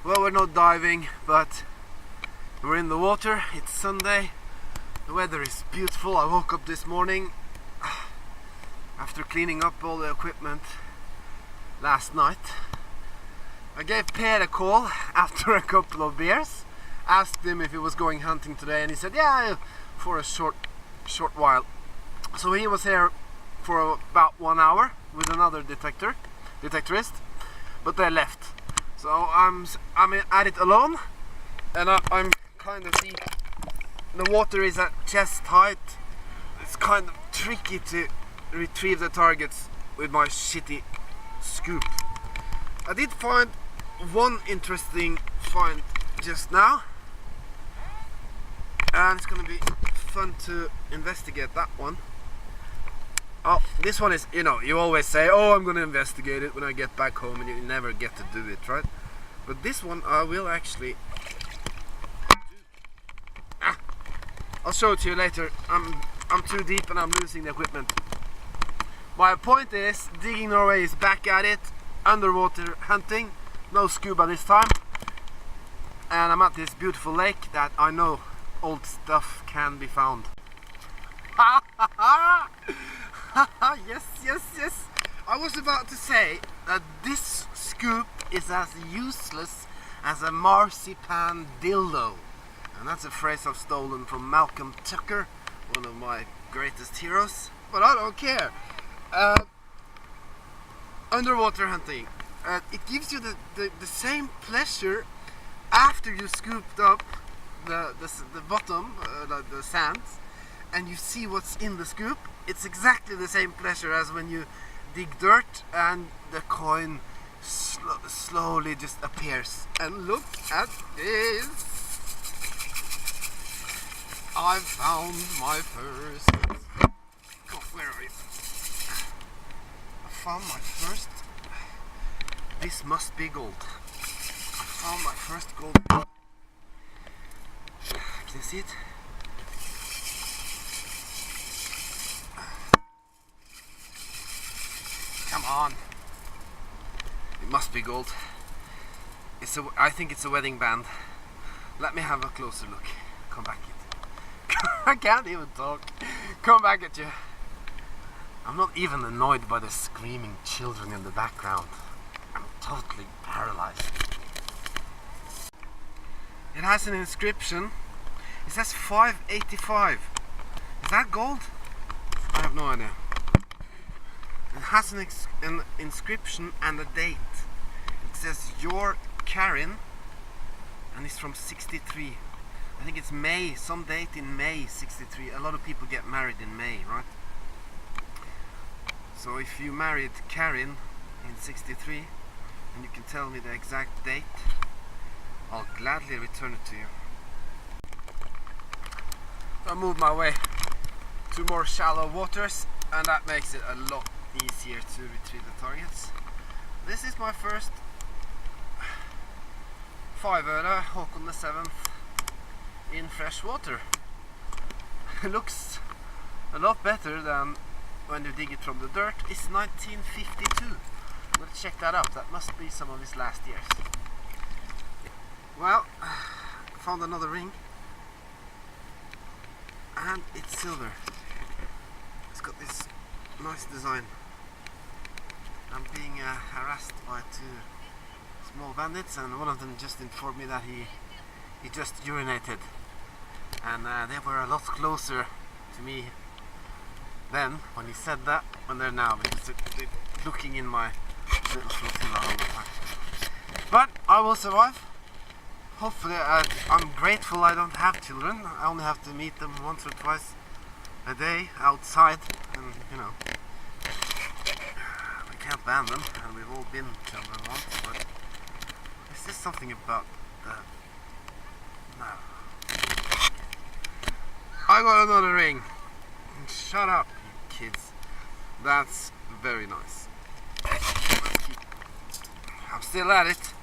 Well, we're not diving, but we're in the water. It's Sunday. The weather is beautiful. I woke up this morning after cleaning up all the equipment last night. I gave Per a call after a couple of beers, asked him if he was going hunting today, and he said yeah, for a short while. So he was here for about 1 hour with another detectorist, but they left. So I'm at it alone, and I'm kind of deep. The water is at chest height. It's kind of tricky to retrieve the targets with my shitty scoop. I did find one interesting find just now, and it's gonna be fun to investigate that one. Oh, this one is, you always say, oh, I'm gonna investigate it when I get back home, and you never get to do it, right? But this one I will actually do. I'll show it to you later. I'm too deep and I'm losing the equipment. My point is, Digging Norway is back at it, underwater hunting, no scuba this time, and I'm at this beautiful lake that I know old stuff can be found. Yes. I was about to say that this scoop is as useless as a marzipan dildo. And that's a phrase I've stolen from Malcolm Tucker, one of my greatest heroes. But I don't care. Underwater hunting. It gives you the same pleasure after you scooped up the bottom, the sands, and you see what's in the scoop. It's exactly the same pleasure as when you dig dirt and the coin slowly just appears. And look at this! I found my first... Oh, where are you? I found my first... This must be gold. I found my first gold. Can you see it? Come on. It must be gold. I think it's a wedding band. Let me have a closer look. Come back at I can't even talk. Come back at you. I'm not even annoyed by the screaming children in the background. I'm totally paralyzed. It has an inscription. It says 585. Is that gold? I have no idea. It has an inscription and a date. It says "Your Karin," and it's from 63. I think it's May, some date in May 63. A lot of people get married in May, right? So if you married Karin in 63 and you can tell me the exact date, I'll gladly return it to you. I moved my way to more shallow waters, and that makes it a lot easier to retrieve the targets. This is my first 5-øre Håkon the 7th in fresh water. It looks a lot better than when you dig it from the dirt. It's 1952. Let's check that out. That must be some of his last years. Well, found another ring, and it's silver. It's got this nice design. I'm being harassed by 2 small bandits, and one of them just informed me that he just urinated, and they were a lot closer to me then when he said that than they're now, because they're looking in my little flotilla all the time. But I will survive. Hopefully. I'm grateful I don't have children. I only have to meet them once or twice a day outside, and we can't ban them, and we've all been children once, but there's just something about the... No. I got another ring. Shut up, you kids. That's very nice. I'm still at it.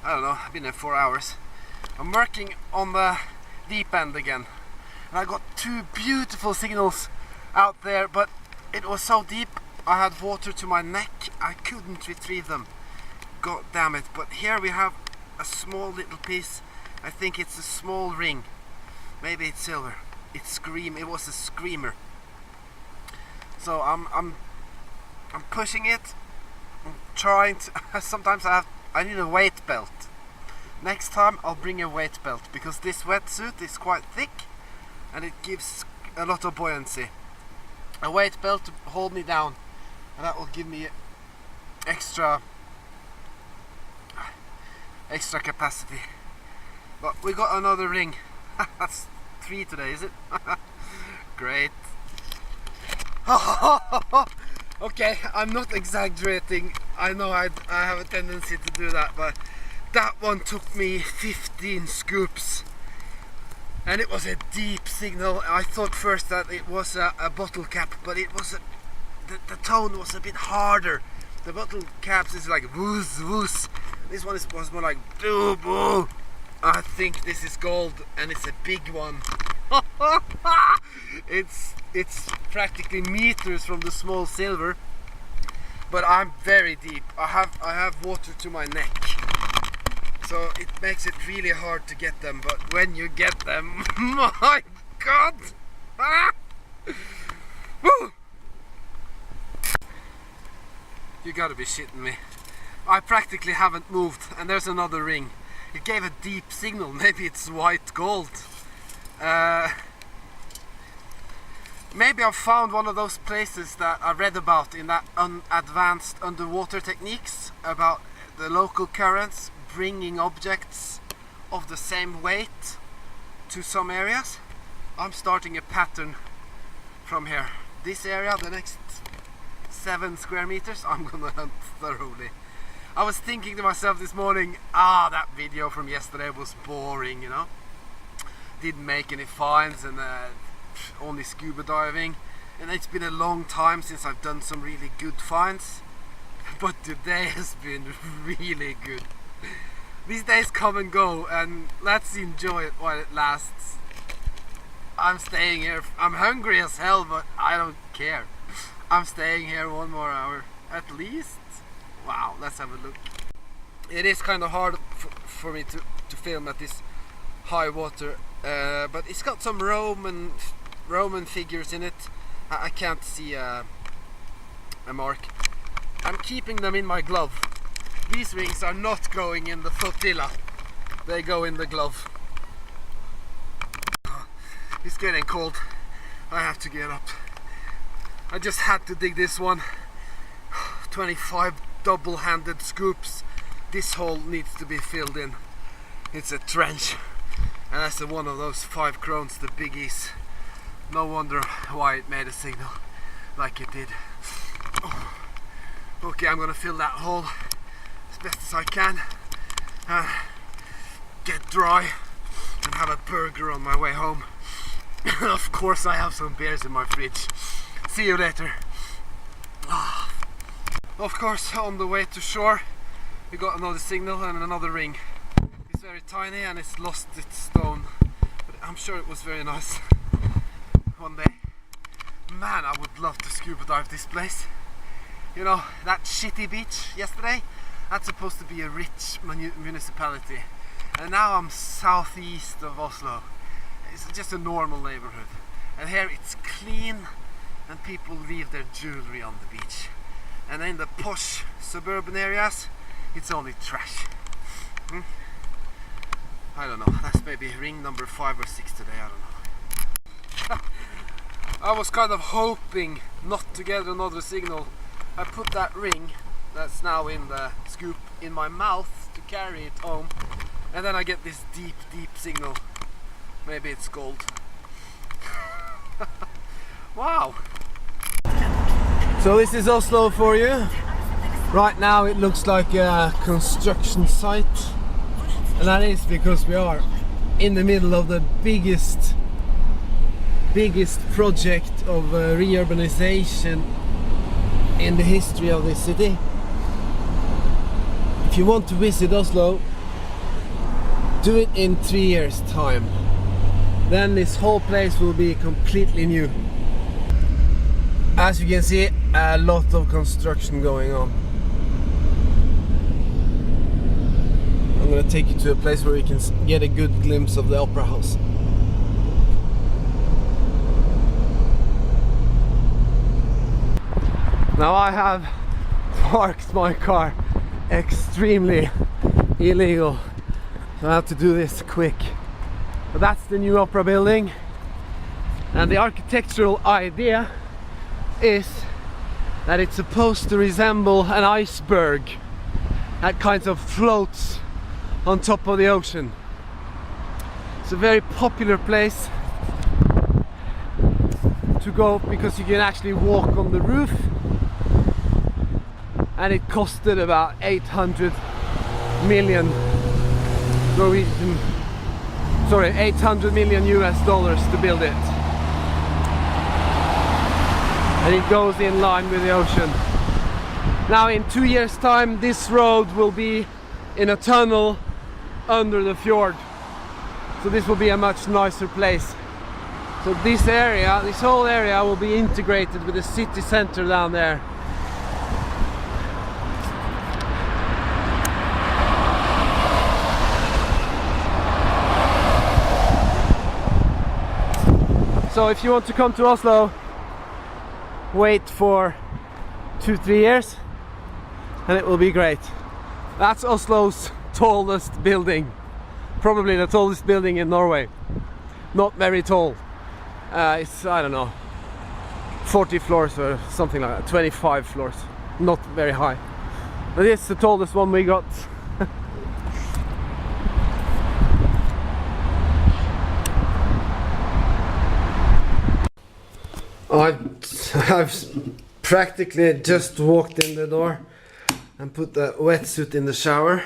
I don't know, I've been there 4 hours. I'm working on the deep end again. And I got 2 beautiful signals out there, but it was so deep I had water to my neck. I couldn't retrieve them. God damn it. But here we have a small little piece. I think it's a small ring. Maybe it's silver. It was a screamer. So I'm pushing it. I'm trying to sometimes I need a weight belt. Next time I'll bring a weight belt, because this wetsuit is quite thick and it gives a lot of buoyancy. A weight belt to hold me down, and that will give me extra capacity. But we got another ring. That's 3 today, is it? Great. Okay, I'm not exaggerating. I know I have a tendency to do that, but that one took me 15 scoops. And it was a deep signal. I thought first that it was a bottle cap, but it was the tone was a bit harder. The bottle caps is like wooz wooz. This one was more like doo boo. I think this is gold, and it's a big one. It's practically meters from the small silver, but I'm very deep. I have water to my neck, so it makes it really hard to get them. But when you get them, my God! Woo! You gotta be shitting me. I practically haven't moved, and there's another ring. It gave a deep signal. Maybe it's white gold. Maybe I've found one of those places that I read about in that advanced underwater techniques about the local currents bringing objects of the same weight to some areas. I'm starting a pattern from here. This area, the next 7 square meters, I'm gonna hunt thoroughly. I was thinking to myself this morning, that video from yesterday was boring, you know. Didn't make any finds, and only scuba diving. And it's been a long time since I've done some really good finds. But today has been really good. These days come and go, and let's enjoy it while it lasts. I'm staying here. I'm hungry as hell, but I don't care. I'm staying here 1 more hour at least. Wow, let's have a look. It is kind of hard for me to film at this high water, but it's got some Roman figures in it. I can't see a mark. I'm keeping them in my glove. These rings are not going in the flotilla. They go in the glove. It's getting cold. I have to get up. I just had to dig this one. 25 double-handed scoops. This hole needs to be filled in. It's a trench, and that's one of those 5 crowns, the biggies. No wonder why it made a signal like it did. Okay, I'm gonna fill that hole as best as I can, get dry, and have a burger on my way home. Of course I have some beers in my fridge. See you later. Of course, on the way to shore we got another signal and another ring. It's very tiny and it's lost its stone, but I'm sure it was very nice. One day, man, I would love to scuba dive this place. You know, that shitty beach yesterday, that's supposed to be a rich municipality, and now I'm southeast of Oslo. It's just a normal neighborhood, and here it's clean and people leave their jewelry on the beach. And in the posh suburban areas, it's only trash. I don't know, that's maybe ring number 5 or 6 today, I don't know. I was kind of hoping not to get another signal. I put that ring that's now in the scoop in my mouth to carry it home, and then I get this deep signal. Maybe it's gold. Wow. So this is Oslo for you. Right now it looks like a construction site, and that is because we are in the middle of the biggest project of reurbanization in the history of this city. If you want to visit Oslo, do it in 3 years' time. Then this whole place will be completely new. As you can see, a lot of construction going on. going to take you to a place where you can get a good glimpse of the opera house. Now I have parked my car extremely illegal, so I have to do this quick. But that's the new opera building, and the architectural idea is that it's supposed to resemble an iceberg that kind of floats on top of the ocean. It's a very popular place to go because you can actually walk on the roof, and it costed about 800 million US dollars to build it. And it goes in line with the ocean. Now in 2 years' time, this road will be in a tunnel under the fjord. So this will be a much nicer place. So this area, this whole area will be integrated with the city center down there. So if you want to come to Oslo, wait for 2-3 years and it will be great. That's Oslo's tallest building. Probably the tallest building in Norway. Not very tall. It's, I don't know, 40 floors or something like that, 25 floors. Not very high. But it's the tallest one we got. I've practically just walked in the door and put the wetsuit in the shower.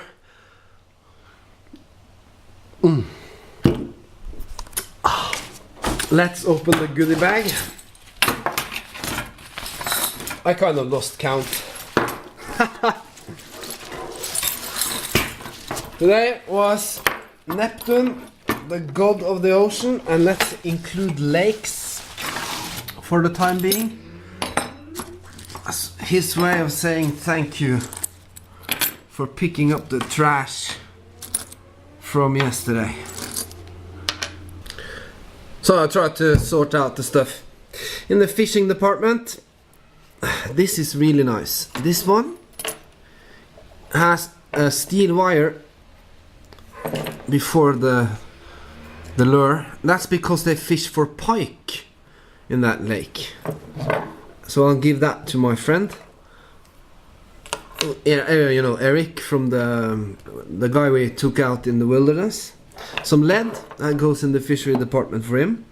Let's open the goodie bag. I kind of lost count. Today was Neptun, the god of the ocean, and let's include lakes for the time being. That's his way of saying thank you for picking up the trash from yesterday. So I tried to sort out the stuff. In the fishing department, this is really nice. This one has a steel wire before the lure. That's because they fish for pike in that lake. So I'll give that to my friend, you know, Eric, from the guy we took out in the wilderness. Some lead that goes in the fishery department for him.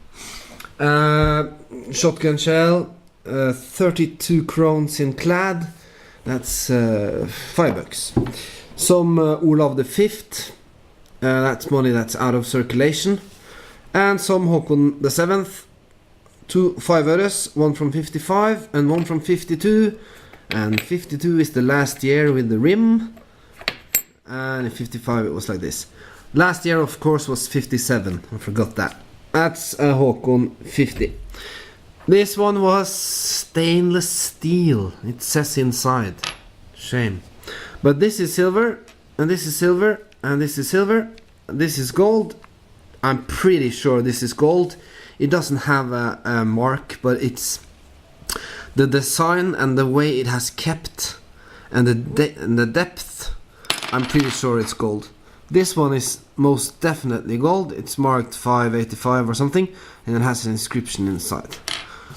Shotgun shell, 32 crowns in clad. That's $5. Some Olav the Fifth. That's money that's out of circulation. And some Håkon the Seventh. 2 5 euros, one from 55 and one from 52. And 52 is the last year with the rim. And in 55 it was like this. Last year, of course, was 57. I forgot that. That's a Håkon 50. This one was stainless steel. It says inside. Shame. But this is silver, and this is silver, and this is silver. This is gold. I'm pretty sure this is gold. It doesn't have a mark, but it's the design and the way it has kept, and the depth. I'm pretty sure it's gold. This one is most definitely gold. It's marked 585 or something, and it has an inscription inside.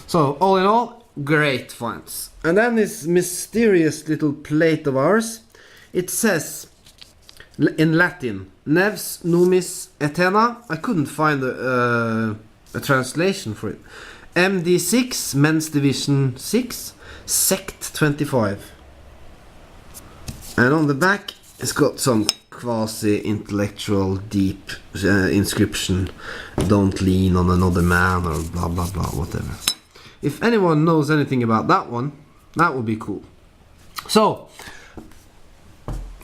So all in all, great finds. And then this mysterious little plate of ours. It says in Latin, Nevs Numis Athena. I couldn't find a translation for it. MD6, Men's Division 6, Sect 25. And on the back, it's got some quasi-intellectual deep inscription. Don't lean on another man, or blah blah blah, whatever. If anyone knows anything about that one, that would be cool. So,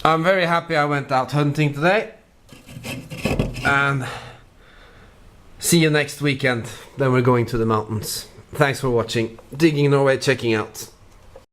I'm very happy I went out hunting today. And see you next weekend. Then we're going to the mountains. Thanks for watching. Digging Norway, checking out.